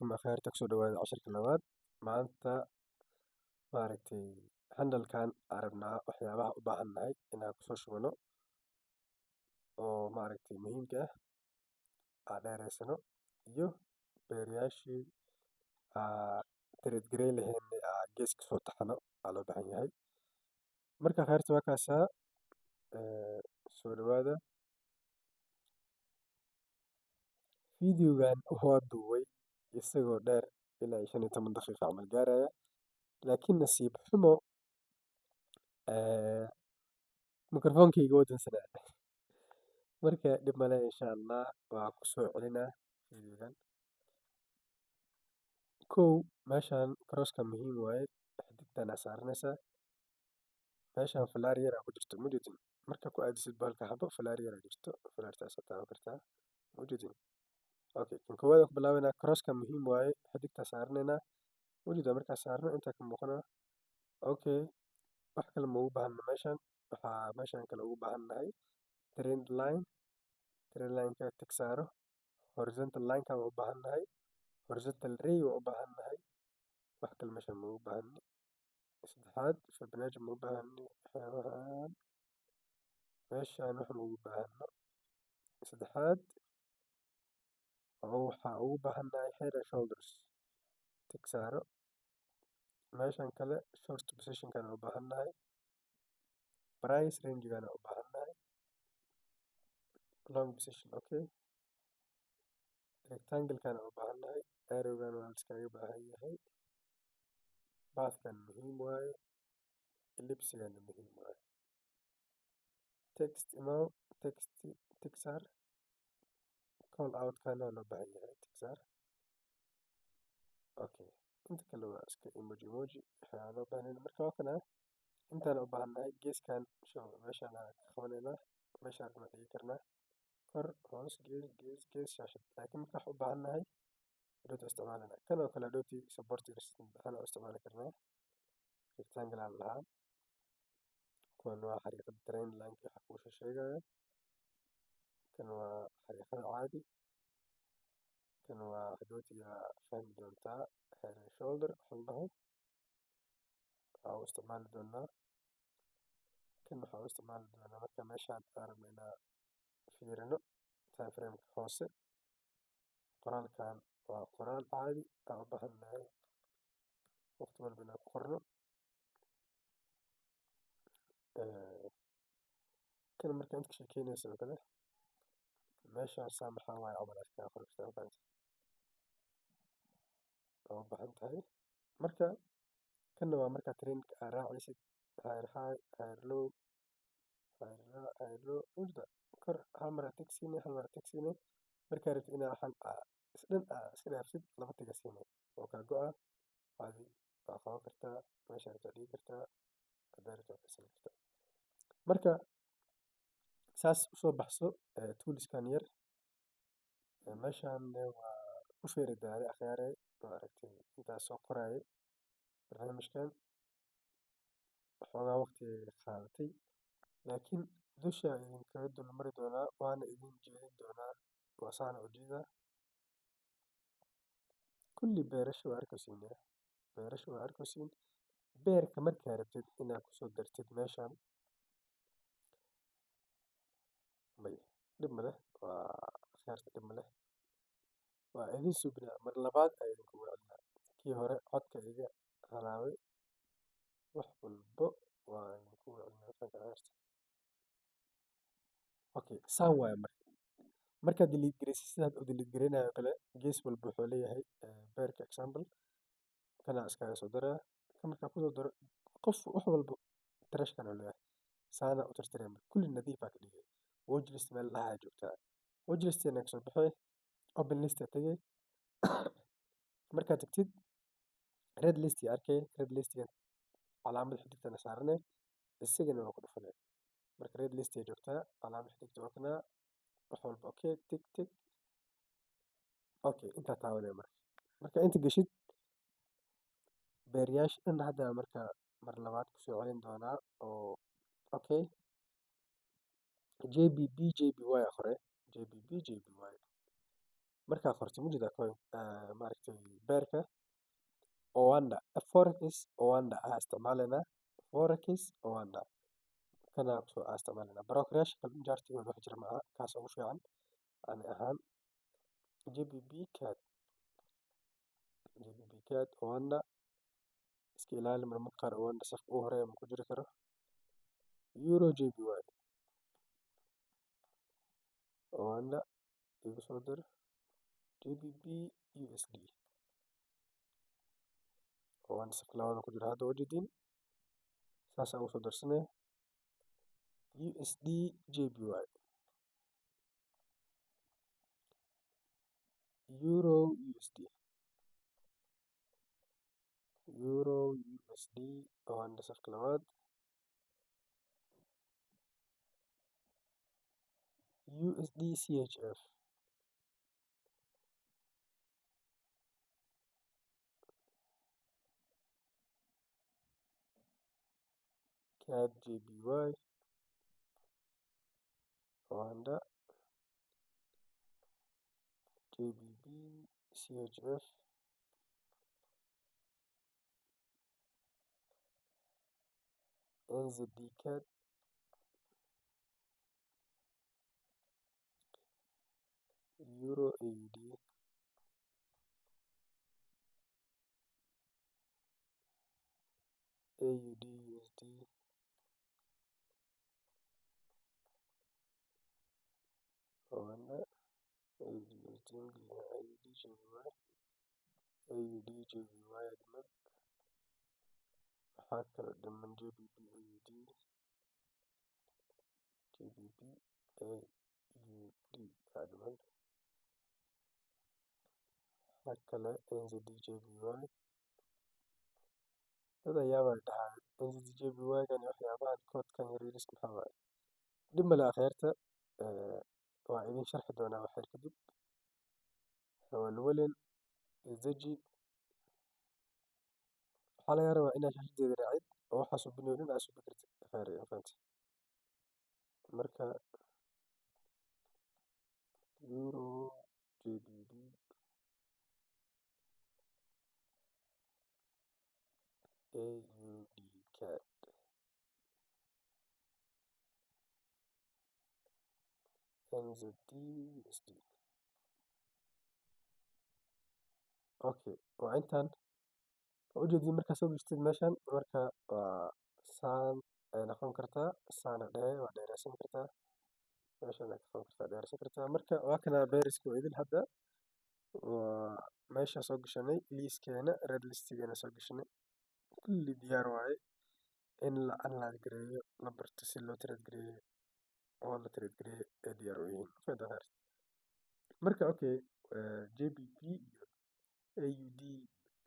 عليكم أخير تكسو دواد 10 كلمات maanta maaragtay handalkan arabnaa waxyaabaha u baahannahay inaan kusoo shubano oo maaragtay muhiimka aan dheeraysano iyo beeriyaashii trade gray lahayn geeska soo taxano aa loo baahan yahay marka khayrta waa kaasaa soo dhawaada fideogan waa duubay isagoo dheer ilaa 15 daqiiqo camal gaaraya laakiin nasiib xumo mikrofonkayga waa dansanaa marka dhib male insha allah waa ku soo celinaa fideogan kow meeshaan crosska muhiim waaye xidigtana saaranaysaa meeshaan falaar yar aa ku jirto mujidin marka ku aadisid bahalka xabo falaar yar aa jirto falaartaas taaban kartaa mujidin okay kan koowaad ku bilaabanaa crosska muhiim waaye xidigtaa saaranaynaa mujida markaa saarno intaa ka muuqanaa okay wax kale ma ugu baahna meeshaan waxaa meeshaan kale ugu baahannahay trend lineka tig saaro horizontal lineka waa u baahannahay horizontal ray waa u baahannahay wax kale meeshaan ma ugu baahni saddexaad fibonacci ma u baahni waxyaabahan meeshaan wax ma ugu baahno saddexaad waxaa ugu baahannahay head and shoulders tig saaro meeshaan kale short positionkana u baahannahay price rangegana u baahannahay long position okay rectangle-kana u baahannahay arrowgana waa iskaga baahan yahay pathkan muhiim waaye ellipsigana muhiim waaye text imo text tig saar call out-kana waa loo baahan yahay tig saar okay inta kale waa iska emoji waxaa loo baahan marka waa kana intaan u baahannahay geeskan meeshaan aan ka qabanaynaa meeshaan ma dhigi karnaa kor hoos gees shaashad laakiin marka wax u baahannahay hadhowta isticmaalana kan oo kale hadhowtii support waxaan u isticmaali karnaa rectangle aan lahaa kuwan waa xariiqada train lineka waxa kuu sheegaya kan waa xariiqada caadi kan waa hadhowtii fahmi doontaa head and shoulder waxa la dhaho waxaa u isticmaali doonaa kan waxaa u isticmaali doonaa marka meeshaan aan rabno inaan fiirino time frameka hoose qoraalkan waa qoraal caadi aan u baahannahay waqti walba inaan ku qorno kan marka inta ka sheekeynaysa oo kale meeshaasaa maxaa waaye camal aad kaga qori kartaa mafahanti waa u baahan tahay marka kanna waa markaa trainka aad raacaysid higher high higher low higher low mujda kor hal mar aad tegsiine hal mar aad tegsiine markaa rabtid inaa waxaan isdhan iska dhaafsid laba tiga siine oo kaa go-a caadi waa qaban kartaa meesha rabtaa dhigi kartaa hadaa rabtaa waa kasan kartaa marka saas usoo baxso toolskan yar meeshaan waa u feeri daalay akhyaare maaragtay intaas soo qoraaye barnaamijkan waxoogaa waqti qaadatay laakiin dusha idinkaga dul mari doonaa waana idin jeedin doonaa waa saana u jeedaa kulli beerasha waa arkaysiin beerasha waa arkaysiin beerka markaa rabtid inaad kusoo dartid meeshaan may dhib ma leh waa akhyaarta dhib ma leh waa idin sugnaa mar labaad ayaa idinku wacdinaa kii hore codka iga halaabay wax walbo waa idinku wacdinaa fanka akhyaarta okay saan waaye markaad delete garaysid sidaad u delete garaynayo kale gees walba wuxuu leeyahay beerka example kana iskaga soo daraa kan markaa kusoo daro qof wax walba trashkan uu leeyahay saana u tirtiraya marka kulli nadiif baa ka dhigay watchlist meel dhahaa joogtaa watchlistna kasoo baxay open list tagay markaad tagtid red list arkay red listiga calaamad xidigtana saaranay isagana waa ku dhufanay marka red list joogtaa calaamad xidigta waa kana wax walba okay tig tig okay intaa taabanaya marka inta geshid beeriyaasha dhan hadda marka mar labaad kusoo celin doonaa oo okay jbb jby hore jbb jby markaa qorto mujida coin maaragtay beerka Oanda forex Oanda isticmaalena forex Oanda kana soo isticmaalena brokeryaasha kale jaartigooda wax jira maaha kaas ugu fiican ani ahaan JBP CAD Oanda iska ilaali marmarka qaar Oanda safka ugu horeeya ma ku jiri karo Euro JPY Oanda igu soo dir JBP USD Oanda safka labada ku jira hadda wajidin saas ugu soo darsanay USD JPY Euro USD Euro USD Oanda safka labaad USD CHF CAD JPY Oanda JBP CHF NZD CAD Euro AUD AUD USD Oanda AUD USD AUD JPY AUD JPY أجمل حتى لما JBP AUD JBP AUD أجمل حتى لا NZD JPY هذا يابا دحال NZD JPY كان waxyaabaha koodkan yariis maxaa waaye dib male akhayrta waa idin sharxi doonaa waxyar kadib hawalwalin isdeji waxaa laga rabaa inaad shahadeeda raacid oo waxaas u binoonin aad subi kartid akhair fahanta marka Euro JBP AUD CAD NZD USD okay waa intaan ujeedin markaa soo gestid meeshan marka waa saan ay noqon kartaa saana dhehe waa dheeraysan kartaa meeshan ay noqon kartaa dheeraysan kartaa marka waa kana beeriska oo idil hadda waa meesha soo gashanay liiskeena red listigeena soo gashanay kulli diyaar waaye in la analyze gareeyo la barto si loo trade gareeyo oo la trade gareeyo ee diyaar u yihiin fahanta akhair marka okay JBP iyo AUD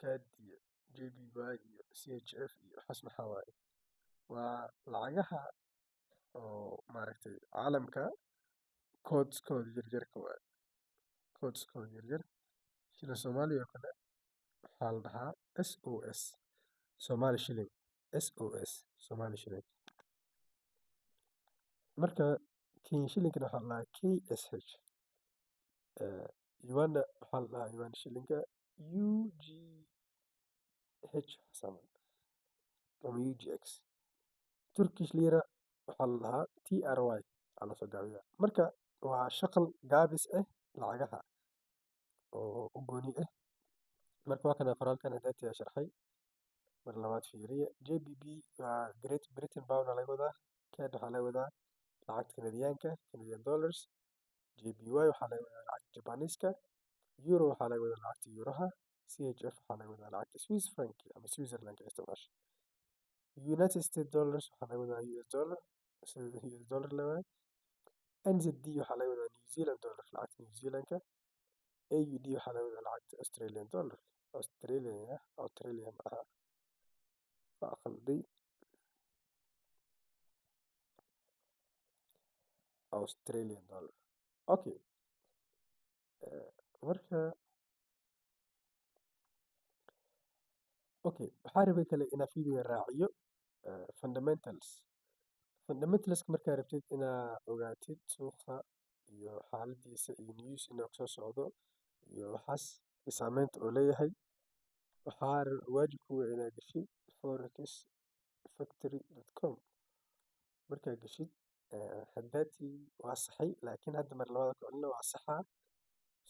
CAD iyo JPY iyo CHF iyo waxaas maxaa waaye waa lacagaha oo maaragtay caalamka codeskoda yaryarka waaye codeskoda yaryar sida Soomaaliya oo kale waxaa la dhahaa SOS Somali shilling SOS Somali shilling marka Kenya shillingna waxaa la dhahaa KSH Uganda waxaa la dhahaa Uganda shillinga UGH sama ama UGX Turkish lira waxaa la dhahaa TRY ala soo gaabiyaa marka waa shaqal gaabis ah lacagaha oo u gooni ah marka waa kana qoraalkan hadaatiya sharxay mar labaad fiiriye JBP waa Great Britain pound laga wadaa CAD waxaa laga wadaa lacagta Canadianka Canadian dollars JPY waxaa laga wadaa lacagta Japanese-ka Euro waxaa laga wadaa lacagta Euraha CHF waxaa laga wadaa lacagta Swiss franc ama Switzerland isticmaasha United States dollars waxaa laga wadaa US dollar sida US dollar la wadaa NZD waxaa laga wadaa New Zealand dollar lacagta New Zealandka AUD waxaa laga wadaa lacagta Australian dollar Australian aha waa qalday Australian dollar okay marka okay waxaa rabay kale inaa fiidiga raaciyo fundamentals markaa rabtid inaa ogaatid suuqa iyo xaaladiisa iyo news inaa kusoo socdo iyo waxaas iyo saameynta uu leeyahay waxaa waajib kugu ah inaad gashid forexfactory.com markaa gashid hadaatii waa saxay laakiin hadda mar labada ku celina waa saxaa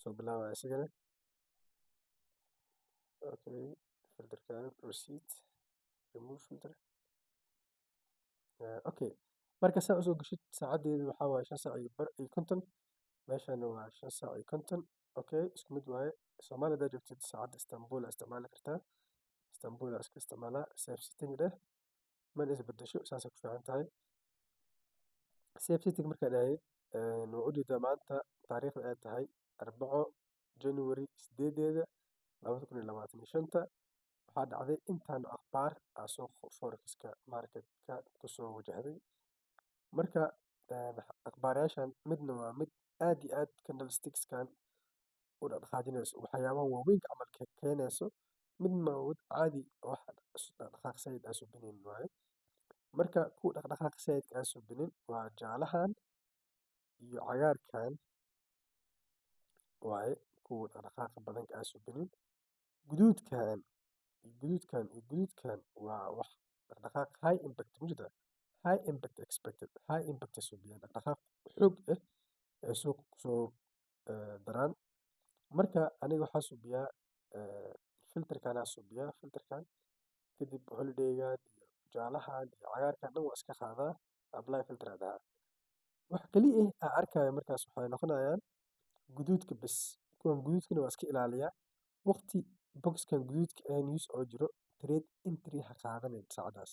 soo bilaabaya isigana okay filterkan receipt remove filter okay marka saa usoo gashid saacadeedu waxaa waaye 5 saac iyo bar iyo konton meeshana waa 5 saac iyo konton okay isku mid waaye Soomaaliya hadaa joogtid saacadda Istanbul aa isticmaali kartaa Istanbul aa iska isticmaalaa safe setting dheh mana isbedesho saasay ku fiican tahay safe setting markaa dhahid waa u jeedaa maanta taariikhda ay tahay 4 January 8 2025 waxaa dhacday intaan akhbaar suuqa forex-ka market-ka kusoo wajahday marka akhbaarayaashan midna waa mid aad iyo aad candlestickskan u dhaqdhaqaajinayso waxyaabaha waaweyn camal keenayso midna waa mid caadi wax dhaqdhaqaaq sayid aan subinin waaye marka kuwa dhaqdhaqaaq sayidka aan subinin waa jaalahan iyo cagaarkan waaye kuwa dhaqdhaqaaqa badanka aan subinin guduudkan iyo guduudkan waa wax dhaqdhaqaaq high impact mujida high impact expected high impact subiyaan dhaqdhaqaaq xoog ah ee suuqa kusoo daraan marka aniga waxaa subiyaa filterkan aan subiyaa filterkan kadib holidaygan iyo jaalahan iyo cagaarkan dhan waa iska qaadaa apply filter aa dhahaa wax kaliya aan arkayo markaas waxay noqonayaan guduudka bes kuwan guduudkana waa iska ilaaliyaa waqti boxkan guduudka ee news oo jiro trade entry ha qaadanin saacadaas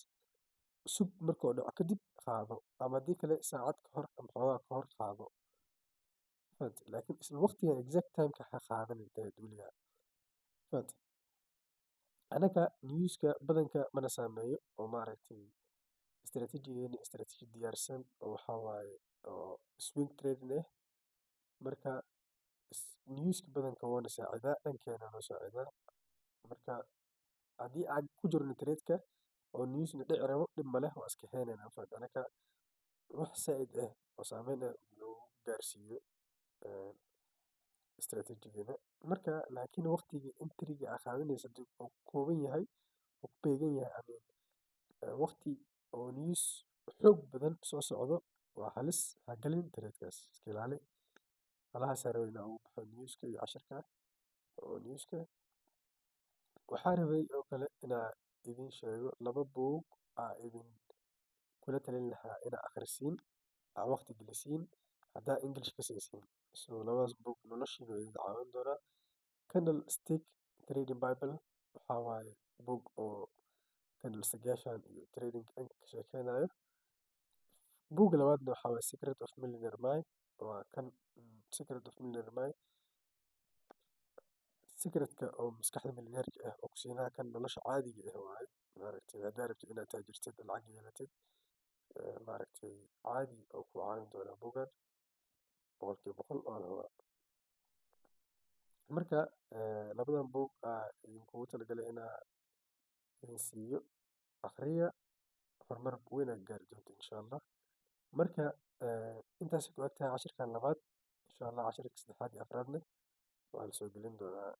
sug markuu dhaco kadib qaado ama haddii kale saacad ka hor ama xoogaa ka hor qaado laakiin isla waqtigan exact timeka ha qaadanin weligaa anaga newska badanka mana saameeyo oo maaragtay istaraatiiji diyaarsan oo waxaa waaye oo swing trading ah marka newska badanka woona saacidaa dhankeena noo saacidaa marka haddii aan ku jirno trade-ka oo newsna dhici rabo dhib ma leh waa iska heenayna anaga wax saa'id ah oo saameyn ah lagu gaarsiiyo istaraatiijigeena marka laakiin waqtiga entry-ga aa qaadanaysa hadii uu kooban yahay uu ku beegan yahay waqti oo news xoog badan soo socdo waa halis ha galin trade-kaas iska ilaali halahaasaa rabay inaan ugu baxo newska iyo casharka oo newska waxaa rabay oo kale inaa idin sheego 2 buug aa idin kula talin lahaa inaa akhrisiin aa waqti gelisiin haddaa English ka saysiin so labadaas buug noloshiina way idin caawin doonaa candlestick trading bible waxaa waaye buug oo candlestick-yaashan iyo trading ka sheekeynayo buugga labaadna waxaa waaye secret of millionaire mind waa kan secret of millionaire mind secretka oo maskaxda milyaneerka ah oo ku siinaa kan nolosha caadiga ah waaye maaragtay haddaa rabtid inaad taajirtid lacag yeelatid maaragtay caadi oo ku caawin doonaa buuggan 100% oo hubaa marka labadan buug aa idinkugu talagalay inaa idin siiyo akhriya horumar weyn aad gaari doonto insha allah marka intaas ku eg tahay cashirkan labaad insha allah cashirka saddexaad iyo afraadna waa la soo gelin doonaa